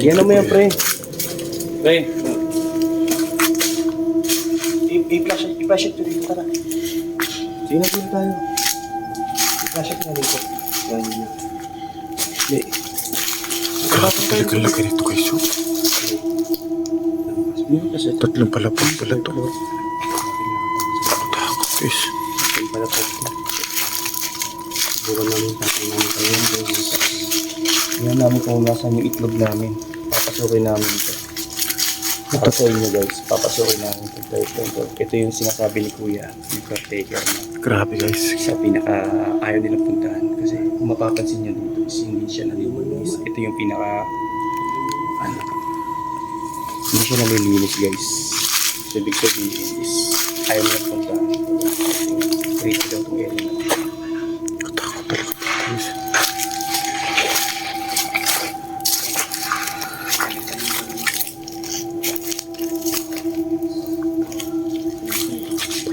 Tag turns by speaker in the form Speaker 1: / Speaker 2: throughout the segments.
Speaker 1: Yan mo yan, pre. Pre. I-flash it dito, tara. Sige na dito tayo. I-flash it na dito. Yan yun. Hindi.
Speaker 2: Grabe talaga laki nito guys. Tatlong palapag pala ito. Takot guys.
Speaker 1: Bukan namin tatay namin kayo. Yan namin kung nasan yung itlog namin. Papasukin namin ito. Para sa inyo guys, papasukin namin ito. Ito yung sinasabi ni Kuya, yung caretaker na.
Speaker 2: Grabe guys.
Speaker 1: Sa pinaka ayaw nilang puntahan. Kasi kung mapapansin nyo dito is hindi siya nalilinis. Ito yung pinaka hindi siya nalilinis guys. So ibig sabihin is ayaw nilang puntahan. Creepy daw itong area na.
Speaker 2: Katakot talaga guys.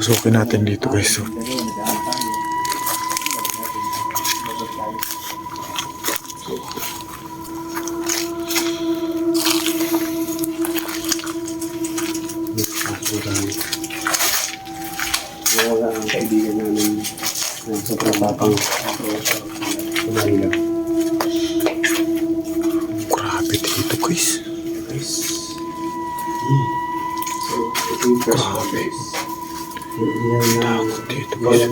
Speaker 2: Pasukin natin dito guys. So.
Speaker 1: Wala ang kaibigan namin ng sobrang batang kumari lang.
Speaker 2: Grabe dito guys.
Speaker 1: So, ito yung first place.
Speaker 2: Takot dito guys.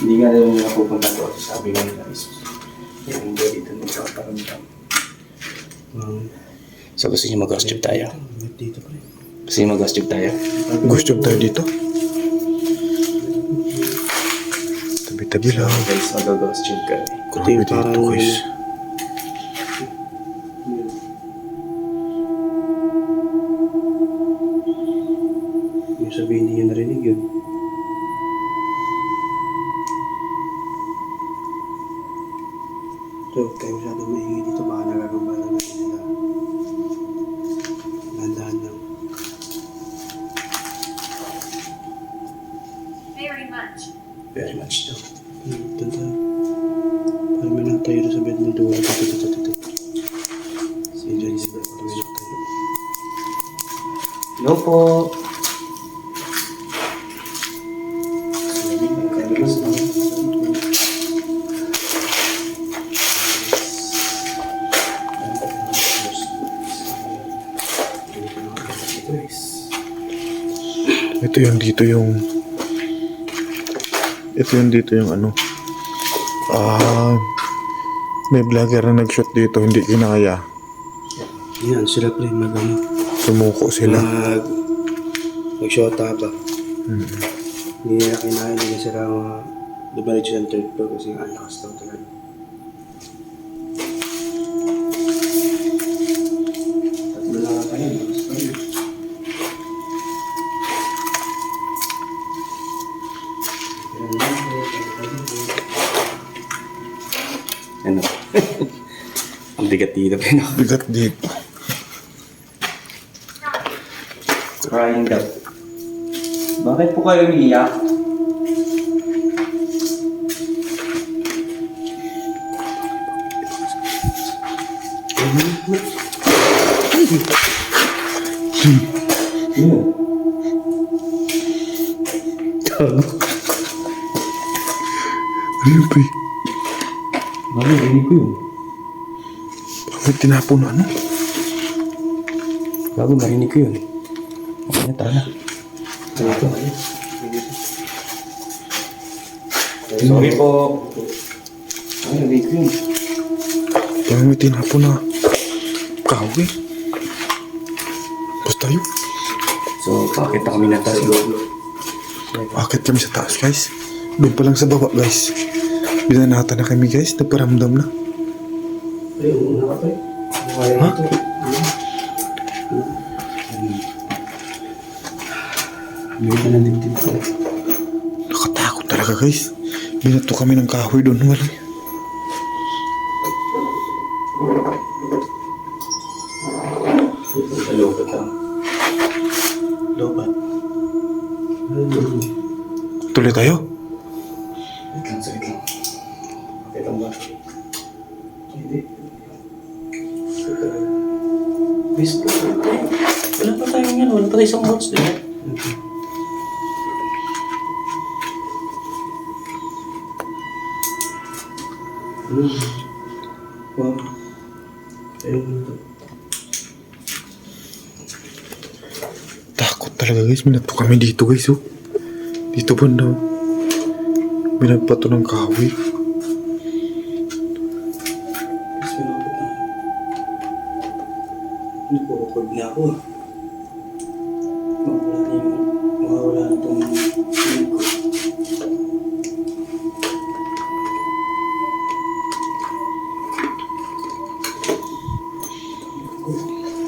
Speaker 1: Hindi nga naman napupunta ko. Sabi nga nila is hindi dito nagkakaramdam. So gusto niyo mag-ghost tube tayo? Gusto niyo mag-ghost tube tayo?
Speaker 2: Ghost job tayo dito. Tabi-tabi lang.
Speaker 1: Guys, mag-ghost tube ka.
Speaker 2: Grabe dito guys.
Speaker 1: Yung sabihin hindi niyo narinig yun. So, huwag kayo masyadong maingay dito. Baka nagagambala natin nila. Landahan lang. Very much daw. Tanda. Parang may natayo doon sa bed ni Dua. Ito. Si Janice ba? Parang may natayo. Hello po.
Speaker 2: Ito yung dito yung ano. May vlogger na nag-shoot dito, hindi kinaya.
Speaker 1: Yan, sila pre, mag-ano.
Speaker 2: Sumuko sila.
Speaker 1: Mag-shota ba? Hindi nila kinaya, hindi sila dumalik siya ng third floor kasi ang lakas daw talaga. Tatlo lang ang kayo, lakas pa rin. Ano? Ang bigat dito, pero
Speaker 2: Bigat dito.
Speaker 1: crying daw. Bakit po kayo umiiyak?
Speaker 2: Ano yun, pre?
Speaker 1: Mami, rinig ko yun.
Speaker 2: May tinapon na ano?
Speaker 1: Bago marinig ko yun. Okay na, tara na. Dito. Sorry po. Ay, narinig ko yun.
Speaker 2: Parang may tinapon na kahoy. Basta tayo.
Speaker 1: So, pakita kami na tayo.
Speaker 2: Akit kami sa taas, guys. Doon pa lang sa baba, guys. Binanata na kami, guys. Nagparamdam na.
Speaker 1: Ay, una ka pa eh.
Speaker 2: Ha?
Speaker 1: Hindi ka na dibdib ko.
Speaker 2: Nakatakot talaga, guys. Binato kami ng kahoy doon. Wala.
Speaker 1: Lobat lang. Lobat.
Speaker 2: Tuloy tayo.
Speaker 1: Wait lang, sakit lang. Pakita mo ba? Hindi. Bis, wala pa tayong yan. Wala pa tayo isang box din. Wow. Ayun.
Speaker 2: Takot talaga guys. Minato kami dito guys oh. Dito banda oh. Binagpato ng kahoy.
Speaker 1: Mas malapit na. Nagpo-record na ako. Mawawala na itong link ko.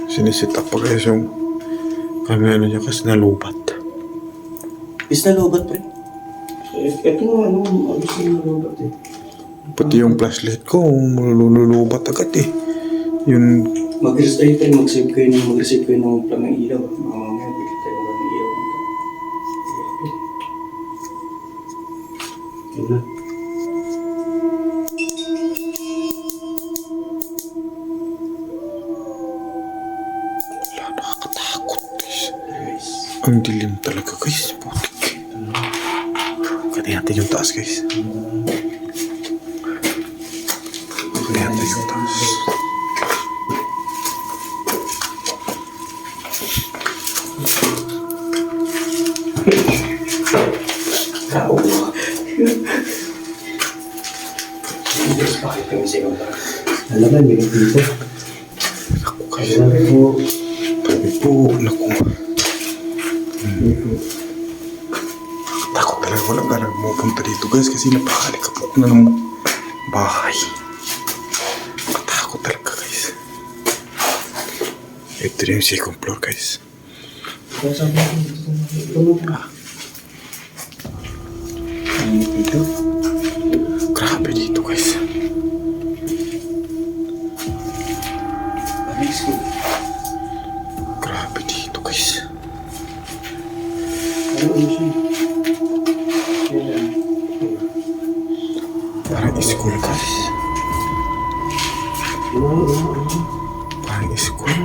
Speaker 2: Sinisit up pa guys yung camera niya kasi nalubat.
Speaker 1: Is na lobat, pre? Ito nga, ayos na lobat eh.
Speaker 2: Pati yung flashlight ko, malulubat agad eh. Yun,
Speaker 1: Mag-receive kayo ng plan ng ilaw. Mamaya, bigyan tayo ng ilaw. Yun na.
Speaker 2: wala, nakakatakot guys.
Speaker 1: Guys.
Speaker 2: Ang dilim talaga guys, putik. Kaya natin yung taas guys. Kaya natin yung taas.
Speaker 1: Tao. Guys, bakit kami sa'yo? Alam ba, bigat dito.
Speaker 2: Ako guys.
Speaker 1: Alam po.
Speaker 2: Tabi po, naku. Takot talaga, walang ganang pumunta dito guys kasi napakalikapot na ng bahay. Katakot talaga guys. Ito na yung second floor guys.
Speaker 1: Dito.
Speaker 2: Grabe dito guys. Grabe dito guys. Parang school guys. Parang school.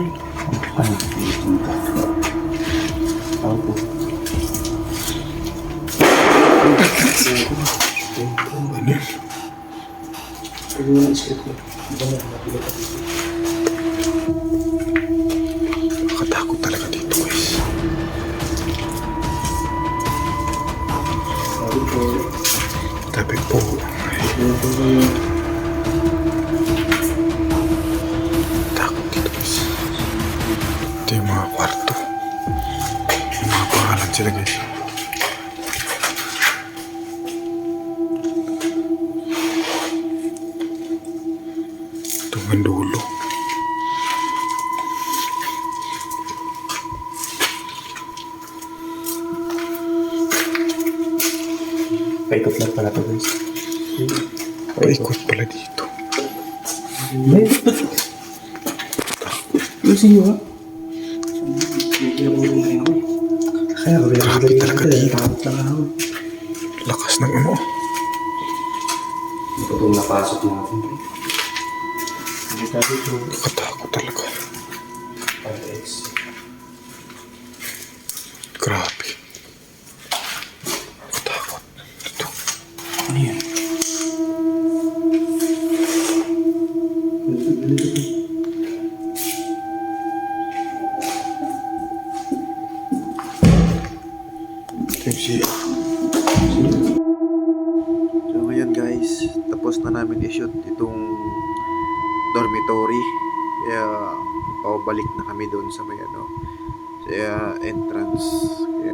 Speaker 2: Ano yun? Nakatakot talaga dito guys. Tabi po. Takot dito guys. Ito yung mga kwarto. Yung mga pangalan sila guys. Ito ang dulo.
Speaker 1: Paikot lang pala to guys.
Speaker 2: Paikot pala dito.
Speaker 1: Yung sinyo ha? Kaya
Speaker 2: Grabe talaga dito.
Speaker 1: ako.
Speaker 2: Lakas ng ano.
Speaker 1: Ito itong napasok natin. Hindi tayo ito.
Speaker 2: Nakatakot talaga.
Speaker 1: 5X.
Speaker 2: Grabe. Nakatakot. Ito.
Speaker 1: Ano yan?
Speaker 2: Ito yung si... So ngayon guys, tapos na namin i-shoot itong dormitory. Kaya pabalik na kami doon sa may ano, sa entrance. Kaya